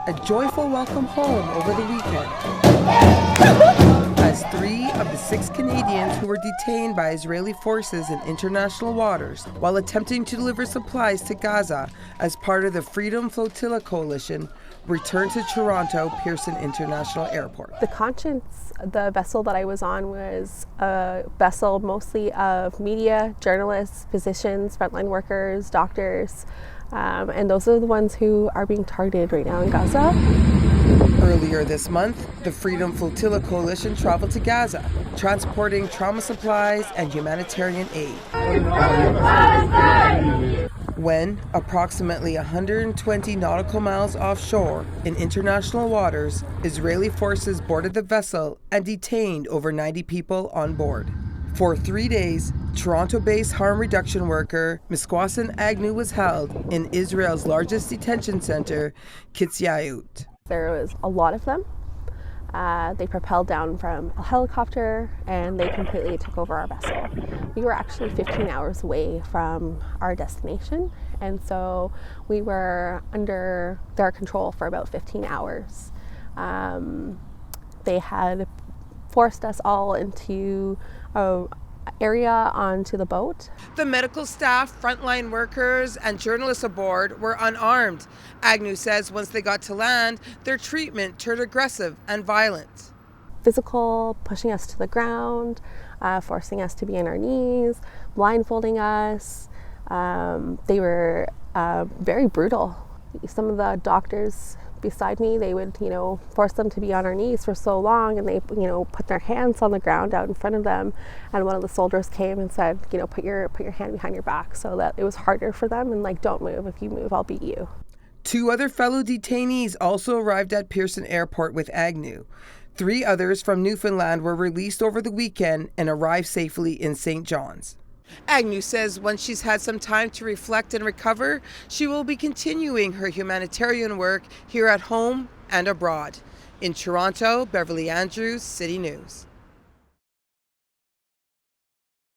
a joyful welcome home over the weekend, as 3 of the 6 Canadians who were detained by Israeli forces in international waters while attempting to deliver supplies to Gaza as part of the Freedom Flotilla Coalition returned to Toronto Pearson International Airport. The Conscience, the vessel that I was on, was a vessel mostly of media, journalists, physicians, frontline workers, doctors, and those are the ones who are being targeted right now in Gaza. Earlier this month, the Freedom Flotilla Coalition traveled to Gaza, transporting trauma supplies and humanitarian aid. When, approximately 120 nautical miles offshore in international waters, Israeli forces boarded the vessel and detained over 90 people on board. For 3 days, Toronto-based harm reduction worker Misquasan Agnew was held in Israel's largest detention center, Kitzayut. There was a lot of them. They propelled down from a helicopter and they completely took over our vessel. We were actually 15 hours away from our destination, and so we were under their control for about 15 hours. They had forced us all into an area onto the boat. The medical staff, frontline workers, and journalists aboard were unarmed. Agnew says once they got to land, their treatment turned aggressive and violent. Physical, pushing us to the ground, forcing us to be on our knees, blindfolding us. They were very brutal. Some of the doctors beside me, they would, force them to be on our knees for so long, and they, put their hands on the ground out in front of them. And one of the soldiers came and said, put your hand behind your back, so that it was harder for them, and don't move. If you move, I'll beat you. 2 other fellow detainees also arrived at Pearson Airport with Agnew. 3 others from Newfoundland were released over the weekend and arrived safely in St. John's. Agnew says once she's had some time to reflect and recover, she will be continuing her humanitarian work here at home and abroad. In Toronto, Beverly Andrews, City News.